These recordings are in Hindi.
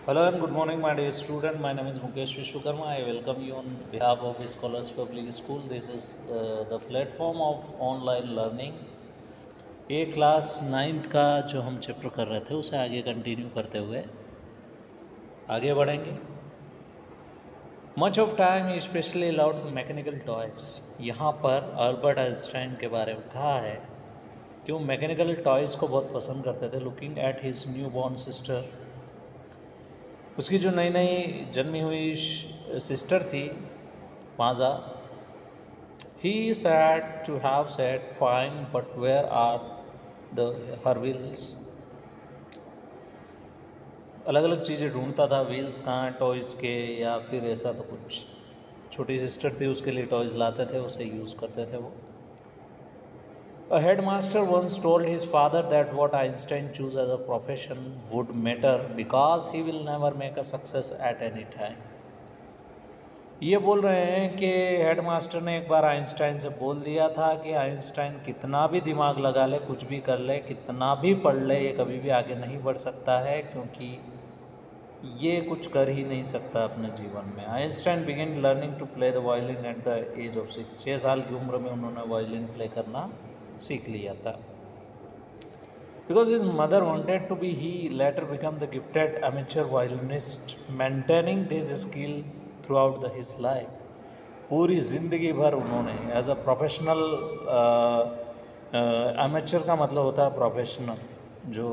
Hello and good morning, my dear student. My name is Mukesh Vishwakarma. I welcome you on behalf of Scholars Public School. This is the platform of online learning. ये क्लास नाइन्थ का जो हम चैप्टर कर रहे थे उसे आगे कंटिन्यू करते हुए आगे बढ़ेंगे. Much of time specially allowed mechanical toys. यहाँ पर अल्बर्ट आइंस्टाइन के बारे में कहा है कि वो मैकेनिकल टॉयज़ को बहुत पसंद करते थे. Looking at his newborn sister, उसकी जो नई नई जन्मी हुई सिस्टर थी Maja, he said to have said fine but where are the her wheels. अलग अलग चीज़ें ढूंढता था, व्हील्स कहाँ हैं टॉयज़ के, या फिर ऐसा तो कुछ. छोटी सिस्टर थी, उसके लिए टॉयज़ लाते थे, उसे यूज़ करते थे वो. A headmaster once told his father that what Einstein chose as a profession would matter because he will never make a success at any time. ये बोल रहे हैं कि हेडमास्टर ने एक बार आइंस्टाइन से बोल दिया था कि आइंस्टाइन कितना भी दिमाग लगा ले, कुछ भी कर ले, कितना भी पढ़ ले, ये कभी भी आगे नहीं बढ़ सकता है, क्योंकि ये कुछ कर ही नहीं सकता अपने जीवन में. Einstein began learning to play the violin at the age of 6. 6 साल की उम्र में उन्होंने वायलिन प्ले करना सीख लिया था. Because his mother wanted to be, he later become the gifted amateur violinist, maintaining this skill throughout the his life. पूरी ज़िंदगी भर उन्होंने एज अ प्रोफेशनल, एमेच्योर का मतलब होता है प्रोफेशनल, जो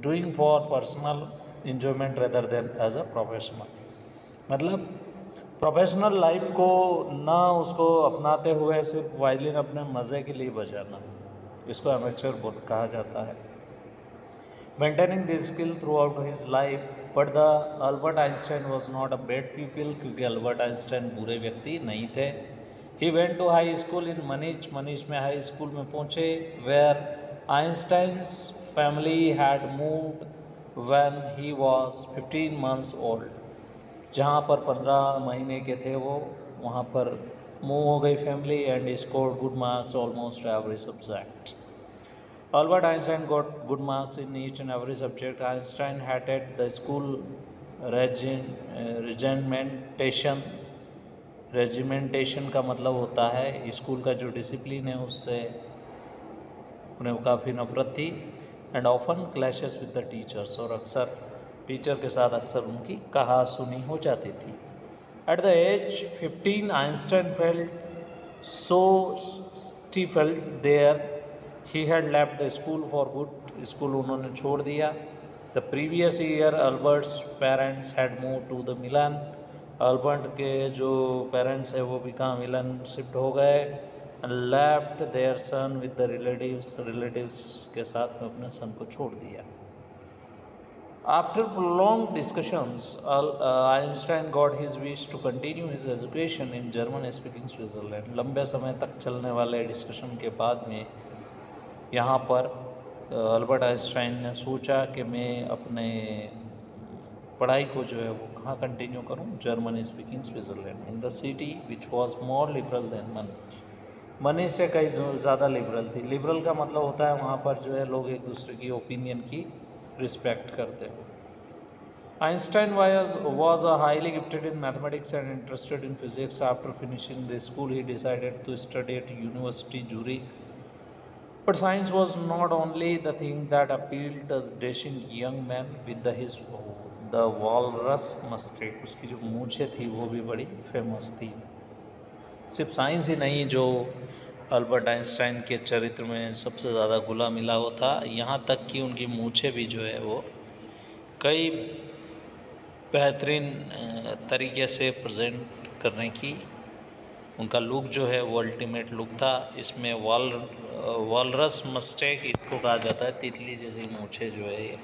doing for personal enjoyment rather than as a professional. मतलब प्रोफेशनल लाइफ को ना उसको अपनाते हुए सिर्फ वायलिन अपने मज़े के लिए बजाना, इसको एमेच्योर कहा जाता है. Maintaining this skill throughout his life. But the Albert Einstein was not a bad people, क्योंकि अल्बर्ट आइंस्टाइन बुरे व्यक्ति नहीं थे. He went to high school in Munich. Munich में हाई स्कूल में पहुँचे, where Einstein's family had moved when he was 15 months old. जहाँ पर 15 महीने के थे वो, वहाँ पर मूव हो गई family. And scored good marks almost every subject. Albert Einstein got good marks in each and every subject. Einstein hated the school regimentation. Regimentation का मतलब होता है स्कूल का जो डिसिप्लिन है, उससे उन्हें काफ़ी नफरत थी. And often clashes with the teachers, और अक्सर टीचर के साथ अक्सर उनकी कहा सुनी हो जाती थी. At the age 15 Einstein felt so stifled there he had left the school for good. School उन्होंने छोड़ दिया. The previous year Albert's parents had move to the Milan. Albert के जो पेरेंट्स हैं वो भी कहाँ, मिलान शिफ्ट हो गए. And left there son with the relatives. Relatives के साथ में अपने सन को छोड़ दिया. After prolonged discussions, Einstein got his wish to continue his education in German-speaking Switzerland. लंबे समय तक चलने वाले डिस्कशन के बाद में यहाँ पर अल्बर्ट आइंस्टाइन ने सोचा कि मैं अपने पढ़ाई को जो है वो कहाँ कंटिन्यू करूँ, German speaking Switzerland, in the city which was more liberal than Munich. Munich से कई ज़्यादा लिबरल थी. लिबरल का मतलब होता है वहाँ पर जो है लोग एक दूसरे की ओपिनियन की रिस्पेक्ट करते हो. Einstein was a highly gifted in mathematics and interested in physics. After finishing the school, he decided to study at University Zurich. But science was not only the thing that appealed to the dashing young man with the walrus mustache. उसकी जो मूछें थी वो भी बड़ी फेमस थी. सिर्फ साइंस ही नहीं, जो अल्बर्ट आइंस्टाइन के चरित्र में सबसे ज़्यादा घुला मिला हो था, यहाँ तक कि उनकी मूछें भी जो है वो कई बेहतरीन तरीके से प्रेजेंट करने की, उनका लुक जो है वो अल्टीमेट लुक था. इसमें वॉलरस मस्टेक इसको कहा जाता है, तितली जैसी मूछें जो है ये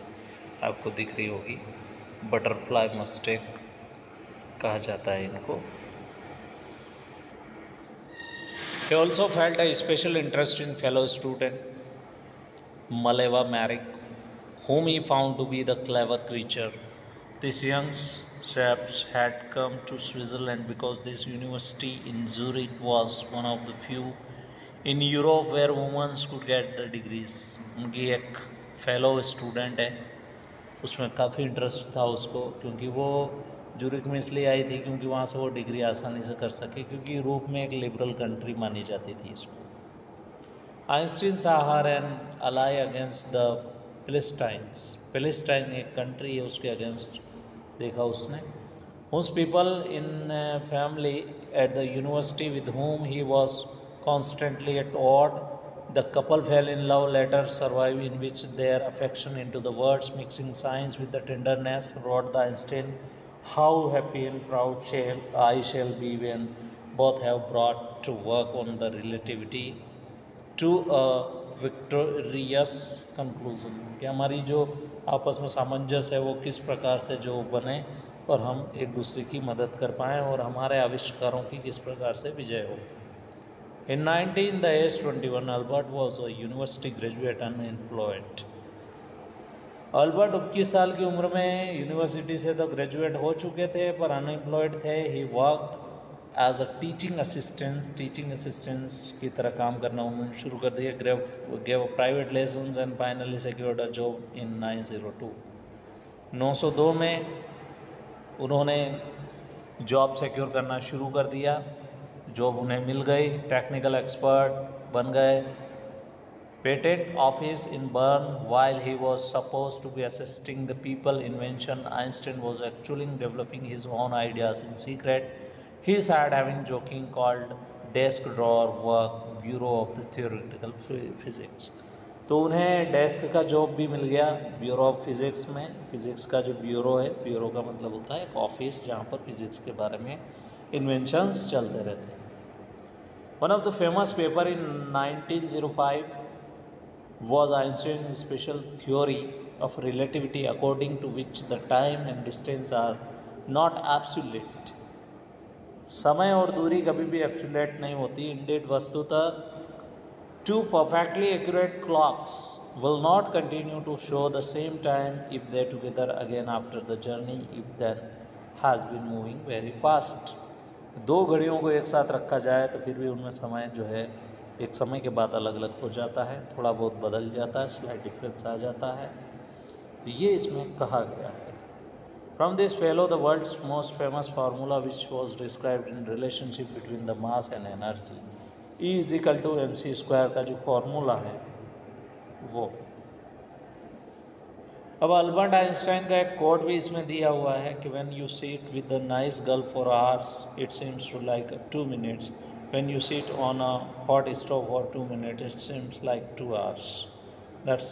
आपको दिख रही होगी, बटरफ्लाई मस्टेक कहा जाता है इनको. He also felt a special interest in fellow student Maleva Marik, whom he found to be the clever creature. These young chaps had come to Switzerland because this university in Zurich was one of the few in Europe where women could get the degrees. उनकी एक फेलो स्टूडेंट है उसमें काफ़ी इंटरेस्ट था उसको, क्योंकि वो ज्यूरिक में इसलिए आई थी क्योंकि वहाँ से वो डिग्री आसानी से कर सके, क्योंकि यूरोप में एक लिबरल कंट्री मानी जाती थी इसको। Einstein saw her and ally against the Philistines. Philistine एक कंट्री है, उसके अगेंस्ट देखा उसने। Whose people in family at the university with whom he was constantly at odds. The couple fell in love, later survive in which their affection into the words mixing science with the tenderness, wrote the Einstein. How happy and proud shall be when both have brought to work on the relativity to victorious conclusion, कि हमारी जो आपस में सामंजस्य है वो किस प्रकार से जो बने और हम एक दूसरे की मदद कर पाएँ और हमारे आविष्कारों की किस प्रकार से विजय हो। इन 19 the age 21 Albert was a university graduate unemployed. Albert 21 साल की उम्र में यूनिवर्सिटी से तो ग्रेजुएट हो चुके थे पर अनएम्प्लॉयड थे। He worked as a teaching assistants की तरह काम करना उन्होंने शुरू कर दिया। Gave private lessons and finally secured a job in 902 में उन्होंने जॉब सिक्योर करना शुरू कर दिया। जॉब उन्हें मिल गई, टेक्निकल एक्सपर्ट बन गए। Patent office in burn while he was supposed to be assisting the people invention, Einstein was actually developing his own ideas in secret. He started having joking called desk drawer work, Bureau of the Theoretical Physics. तो उन्हें डेस्क का जॉब भी मिल गया ब्यूरो ऑफ फिज़िक्स में। फिज़िक्स का जो ब्यूरो है, ब्यूरो का मतलब होता है एक ऑफिस जहाँ पर फिज़िक्स के बारे में इन्वेंशंस चलते रहते हैं। One of the famous paper in 1905 was Einstein's special theory of relativity, according to which the time and distance are not absolute. समय और दूरी कभी भी एब्सोल्यूट नहीं होती। इंडेड वस्तुतः two perfectly accurate clocks will not continue to show the same time if they together again after the journey if then has been moving very fast. दो घड़ियों को एक साथ रखा जाए तो फिर भी उनमें समय जो है एक समय के बाद अलग अलग हो जाता है, थोड़ा बहुत बदल जाता है, स्लाइट डिफरेंस आ जाता है। तो ये इसमें कहा गया है। From this fellow the world's most famous formula which was described in relationship between the mass and energy, E=mc² का जो फार्मूला है वो। अब अल्बर्ट आइंस्टाइन का एक कोट भी इसमें दिया हुआ है कि when you sit with the nice girl for hours it seems to like 2 minutes, when you sit on a hot stove for 2 minutes it seems like 2 hours. That's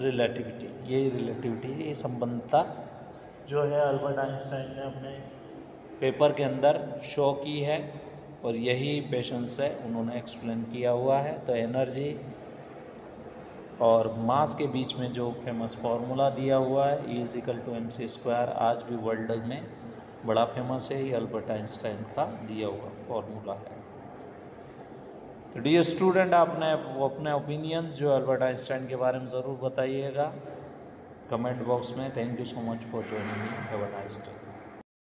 relativity. यही रिलेटिविटी, ये संबंधता जो है अल्बर्ट आइंस्टाइन ने अपने पेपर के अंदर शो की है और यही पेशेंस से उन्होंने एक्सप्लेन किया हुआ है। तो एनर्जी और मास के बीच में जो फेमस फार्मूला दिया हुआ है E=mc², आज भी वर्ल्ड में बड़ा फेमस है। ये अल्बर्ट आइंस्टाइन का दिया हुआ फार्मूला है। तो डियर स्टूडेंट, आपने अपने ओपिनियंस जो अल्बर्ट आइंस्टाइन के बारे में ज़रूर बताइएगा कमेंट बॉक्स में। Thank you so much for joining me. Have a nice day.